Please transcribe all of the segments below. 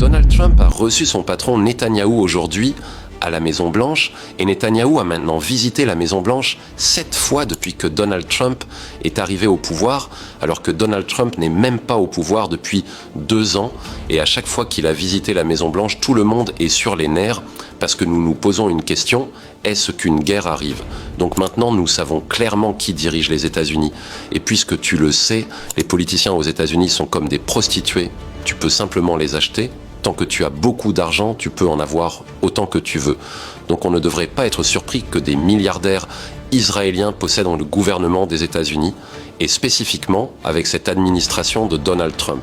Donald Trump a reçu son patron Netanyahou aujourd'hui à la Maison-Blanche, et Netanyahou a maintenant visité la Maison-Blanche 7 fois depuis que Donald Trump est arrivé au pouvoir, alors que Donald Trump n'est même pas au pouvoir depuis 2 ans, et à chaque fois qu'il a visité la Maison-Blanche, tout le monde est sur les nerfs, parce que nous nous posons une question: est-ce qu'une guerre arrive? Donc maintenant, nous savons clairement qui dirige les États-Unis. Et puisque tu le sais, les politiciens aux États-Unis sont comme des prostituées. Tu peux simplement les acheter. Tant que tu as beaucoup d'argent, tu peux en avoir autant que tu veux. Donc on ne devrait pas être surpris que des milliardaires israéliens possèdent le gouvernement des États-Unis, et spécifiquement avec cette administration de Donald Trump.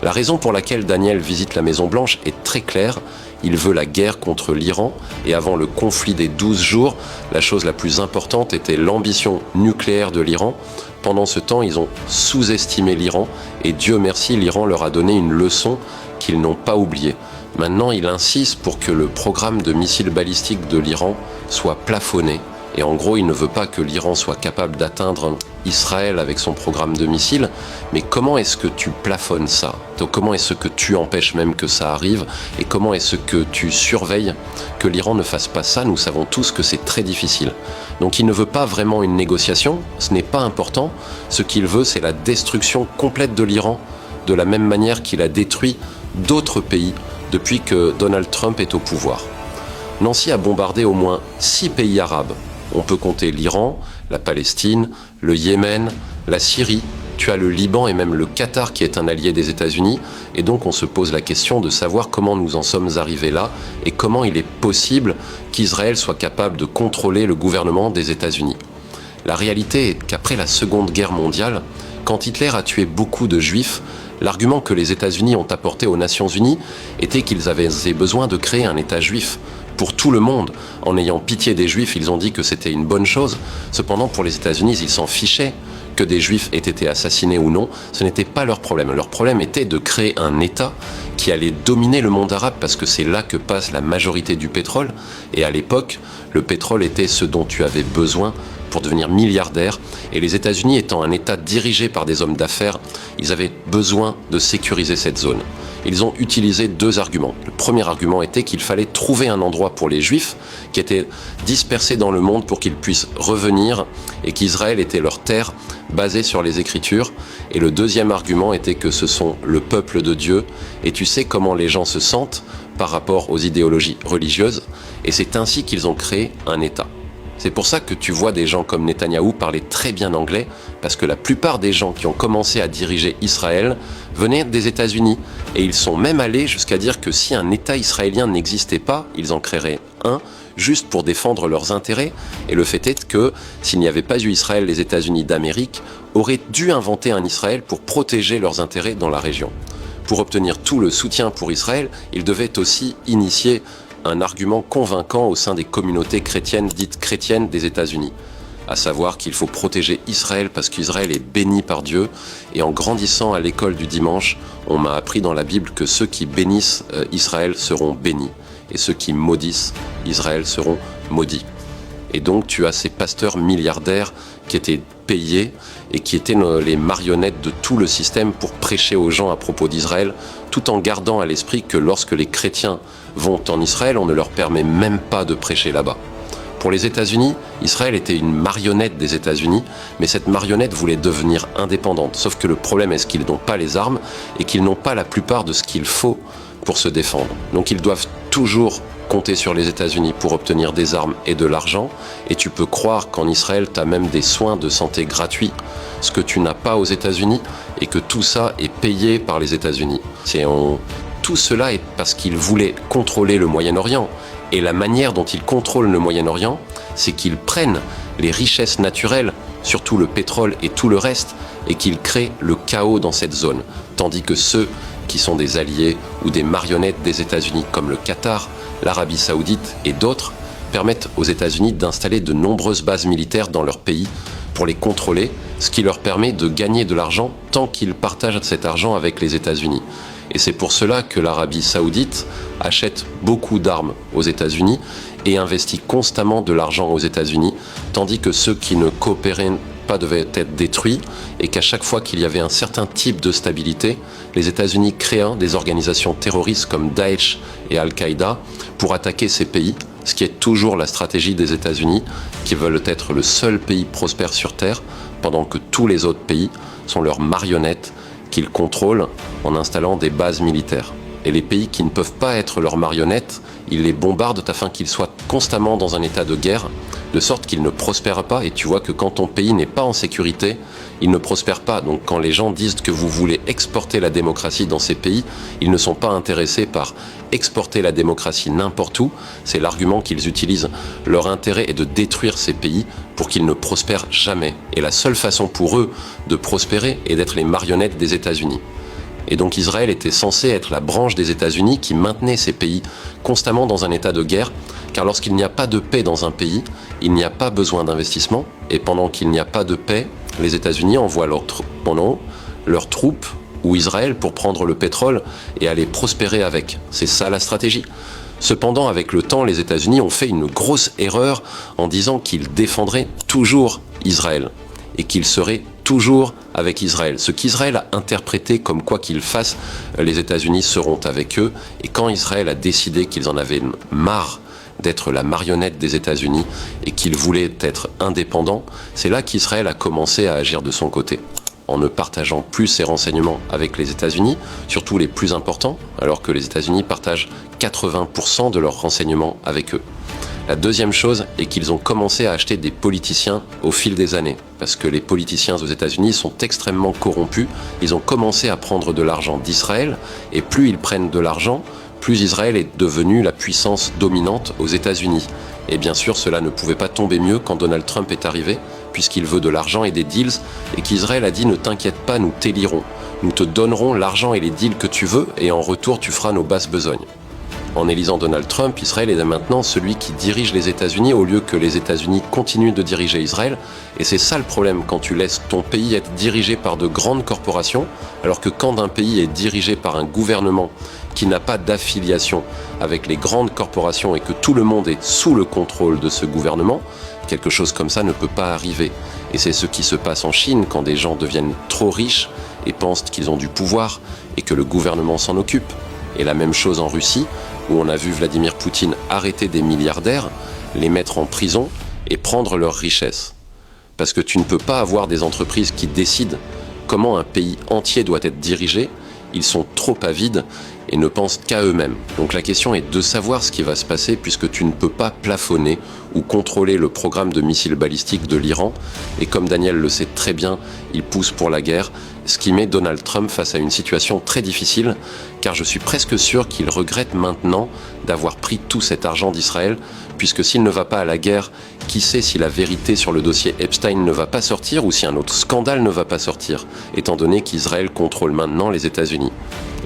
La raison pour laquelle Daniel visite la Maison-Blanche est très claire. Il veut la guerre contre l'Iran, et avant le conflit des 12 jours, la chose la plus importante était l'ambition nucléaire de l'Iran. Pendant ce temps, ils ont sous-estimé l'Iran, et Dieu merci, l'Iran leur a donné une leçon qu'ils n'ont pas oubliée. Maintenant, il insiste pour que le programme de missiles balistiques de l'Iran soit plafonné. Et en gros, il ne veut pas que l'Iran soit capable d'atteindre Israël avec son programme de missiles. Mais comment est-ce que tu plafonnes ça? Donc, comment est-ce que tu empêches même que ça arrive? Et comment est-ce que tu surveilles que l'Iran ne fasse pas ça? Nous savons tous que c'est très difficile. Donc il ne veut pas vraiment une négociation, ce n'est pas important. Ce qu'il veut, c'est la destruction complète de l'Iran, de la même manière qu'il a détruit d'autres pays depuis que Donald Trump est au pouvoir. Nancy a bombardé au moins 6 pays arabes. On peut compter l'Iran, la Palestine, le Yémen, la Syrie. Tu as le Liban et même le Qatar qui est un allié des États-Unis. Et donc on se pose la question de savoir comment nous en sommes arrivés là et comment il est possible qu'Israël soit capable de contrôler le gouvernement des États-Unis. La réalité est qu'après la Seconde Guerre mondiale, quand Hitler a tué beaucoup de Juifs, l'argument que les États-Unis ont apporté aux Nations Unies était qu'ils avaient besoin de créer un État juif pour tout le monde. En ayant pitié des Juifs, ils ont dit que c'était une bonne chose. Cependant, pour les États-Unis, ils s'en fichaient que des Juifs aient été assassinés ou non. Ce n'était pas leur problème. Leur problème était de créer un État qui allait dominer le monde arabe, parce que c'est là que passe la majorité du pétrole. Et à l'époque, le pétrole était ce dont tu avais besoin pour devenir milliardaire. Et les États-Unis étant un État dirigé par des hommes d'affaires, ils avaient besoin de sécuriser cette zone. Ils ont utilisé 2 arguments. Le premier argument était qu'il fallait trouver un endroit pour les Juifs qui étaient dispersés dans le monde pour qu'ils puissent revenir, et qu'Israël était leur terre basée sur les Écritures. Et le deuxième argument était que ce sont le peuple de Dieu, et tu sais comment les gens se sentent par rapport aux idéologies religieuses, et c'est ainsi qu'ils ont créé un État. C'est pour ça que tu vois des gens comme Netanyahou parler très bien anglais, parce que la plupart des gens qui ont commencé à diriger Israël venaient des États-Unis. Et ils sont même allés jusqu'à dire que si un État israélien n'existait pas, ils en créeraient un, juste pour défendre leurs intérêts. Et le fait est que s'il n'y avait pas eu Israël, les États-Unis d'Amérique auraient dû inventer un Israël pour protéger leurs intérêts dans la région. Pour obtenir tout le soutien pour Israël, ils devaient aussi initier un argument convaincant au sein des communautés chrétiennes dites chrétiennes des États-Unis, à savoir qu'il faut protéger Israël parce qu'Israël est béni par Dieu. Et en grandissant à l'école du dimanche, on m'a appris dans la Bible que ceux qui bénissent Israël seront bénis, et ceux qui maudissent Israël seront maudits. Et donc tu as ces pasteurs milliardaires qui étaient payés et qui étaient les marionnettes de tout le système pour prêcher aux gens à propos d'Israël, tout en gardant à l'esprit que lorsque les chrétiens vont en Israël, on ne leur permet même pas de prêcher là-bas. Pour les États-Unis, Israël était une marionnette des États-Unis, mais cette marionnette voulait devenir indépendante. Sauf que le problème est qu'ils n'ont pas les armes et qu'ils n'ont pas la plupart de ce qu'il faut pour se défendre. Donc ils doivent toujours compter sur les États-Unis pour obtenir des armes et de l'argent. Et tu peux croire qu'en Israël, tu as même des soins de santé gratuits, ce que tu n'as pas aux États-Unis, et que tout ça est payé par les États-Unis. Tout cela est parce qu'ils voulaient contrôler le Moyen-Orient. Et la manière dont ils contrôlent le Moyen-Orient, c'est qu'ils prennent les richesses naturelles, surtout le pétrole et tout le reste, et qu'ils créent le chaos dans cette zone. Tandis que ceux qui sont des alliés ou des marionnettes des États-Unis, comme le Qatar, l'Arabie Saoudite et d'autres, permettent aux États-Unis d'installer de nombreuses bases militaires dans leur pays pour les contrôler, ce qui leur permet de gagner de l'argent tant qu'ils partagent cet argent avec les États-Unis. Et c'est pour cela que l'Arabie Saoudite achète beaucoup d'armes aux États-Unis et investit constamment de l'argent aux États-Unis, tandis que ceux qui ne coopéraient pas devait être détruit et qu'à chaque fois qu'il y avait un certain type de stabilité, les États-Unis créaient des organisations terroristes comme Daesh et Al-Qaïda pour attaquer ces pays, ce qui est toujours la stratégie des États-Unis, qui veulent être le seul pays prospère sur Terre, pendant que tous les autres pays sont leurs marionnettes qu'ils contrôlent en installant des bases militaires. Et les pays qui ne peuvent pas être leurs marionnettes, ils les bombardent afin qu'ils soient constamment dans un état de guerre, de sorte qu'ils ne prospèrent pas. Et tu vois que quand ton pays n'est pas en sécurité, il ne prospère pas. Donc quand les gens disent que vous voulez exporter la démocratie dans ces pays, ils ne sont pas intéressés par exporter la démocratie n'importe où. C'est l'argument qu'ils utilisent. Leur intérêt est de détruire ces pays pour qu'ils ne prospèrent jamais. Et la seule façon pour eux de prospérer est d'être les marionnettes des États-Unis. Et donc Israël était censé être la branche des États-Unis qui maintenait ces pays constamment dans un état de guerre, car lorsqu'il n'y a pas de paix dans un pays, il n'y a pas besoin d'investissement, et pendant qu'il n'y a pas de paix, les États-Unis envoient leurs troupes ou Israël pour prendre le pétrole et aller prospérer avec. C'est ça la stratégie. Cependant, avec le temps, les États-Unis ont fait une grosse erreur en disant qu'ils défendraient toujours Israël et qu'ils seraient toujours avec Israël. Ce qu'Israël a interprété comme quoi qu'ils fassent, les États-Unis seront avec eux. Et quand Israël a décidé qu'ils en avaient marre d'être la marionnette des États-Unis et qu'ils voulaient être indépendants, c'est là qu'Israël a commencé à agir de son côté, en ne partageant plus ses renseignements avec les États-Unis, surtout les plus importants, alors que les États-Unis partagent 80% de leurs renseignements avec eux. La deuxième chose est qu'ils ont commencé à acheter des politiciens au fil des années, parce que les politiciens aux États-Unis sont extrêmement corrompus. Ils ont commencé à prendre de l'argent d'Israël, et plus ils prennent de l'argent, plus Israël est devenu la puissance dominante aux États-Unis. Et bien sûr, cela ne pouvait pas tomber mieux quand Donald Trump est arrivé, puisqu'il veut de l'argent et des deals, et qu'Israël a dit « Ne t'inquiète pas, nous t'élirons. Nous te donnerons l'argent et les deals que tu veux, et en retour, tu feras nos basses besognes. » En élisant Donald Trump, Israël est maintenant celui qui dirige les États-Unis au lieu que les États-Unis continuent de diriger Israël. Et c'est ça le problème quand tu laisses ton pays être dirigé par de grandes corporations, alors que quand un pays est dirigé par un gouvernement qui n'a pas d'affiliation avec les grandes corporations et que tout le monde est sous le contrôle de ce gouvernement, quelque chose comme ça ne peut pas arriver. Et c'est ce qui se passe en Chine quand des gens deviennent trop riches et pensent qu'ils ont du pouvoir et que le gouvernement s'en occupe. Et la même chose en Russie, où on a vu Vladimir Poutine arrêter des milliardaires, les mettre en prison et prendre leurs richesses. Parce que tu ne peux pas avoir des entreprises qui décident comment un pays entier doit être dirigé. Ils sont trop avides et ne pensent qu'à eux-mêmes. Donc la question est de savoir ce qui va se passer, puisque tu ne peux pas plafonner ou contrôler le programme de missiles balistiques de l'Iran. Et comme Daniel le sait très bien, il pousse pour la guerre, ce qui met Donald Trump face à une situation très difficile, car je suis presque sûr qu'il regrette maintenant d'avoir pris tout cet argent d'Israël, puisque s'il ne va pas à la guerre, qui sait si la vérité sur le dossier Epstein ne va pas sortir ou si un autre scandale ne va pas sortir, étant donné qu'Israël contrôle maintenant les États-Unis.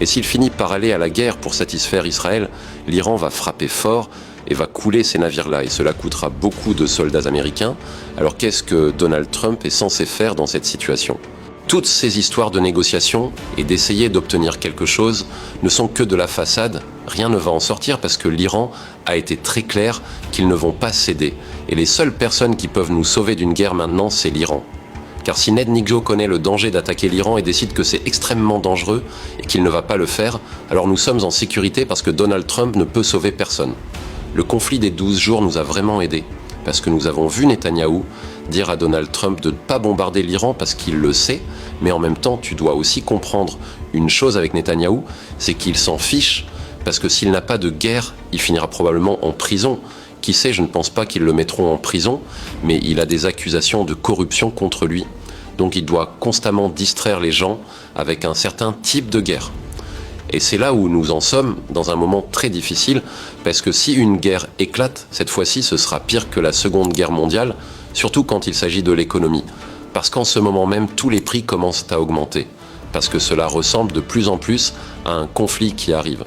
Et s'il finit par aller à la guerre pour satisfaire Israël, l'Iran va frapper fort et va couler ces navires-là, et cela coûtera beaucoup de soldats américains. Alors qu'est-ce que Donald Trump est censé faire dans cette situation ? Toutes ces histoires de négociation et d'essayer d'obtenir quelque chose ne sont que de la façade. Rien ne va en sortir parce que l'Iran a été très clair qu'ils ne vont pas céder. Et les seules personnes qui peuvent nous sauver d'une guerre maintenant, c'est l'Iran. Car si Ned Nigjo connaît le danger d'attaquer l'Iran et décide que c'est extrêmement dangereux et qu'il ne va pas le faire, alors nous sommes en sécurité parce que Donald Trump ne peut sauver personne. Le conflit des 12 jours nous a vraiment aidés, parce que nous avons vu Netanyahou dire à Donald Trump de ne pas bombarder l'Iran parce qu'il le sait, mais en même temps, tu dois aussi comprendre une chose avec Netanyahou, c'est qu'il s'en fiche, parce que s'il n'a pas de guerre, il finira probablement en prison. Qui sait, je ne pense pas qu'ils le mettront en prison, mais il a des accusations de corruption contre lui, donc il doit constamment distraire les gens avec un certain type de guerre. Et c'est là où nous en sommes, dans un moment très difficile, parce que si une guerre éclate, cette fois-ci, ce sera pire que la Seconde Guerre mondiale, surtout quand il s'agit de l'économie. Parce qu'en ce moment même, tous les prix commencent à augmenter, parce que cela ressemble de plus en plus à un conflit qui arrive.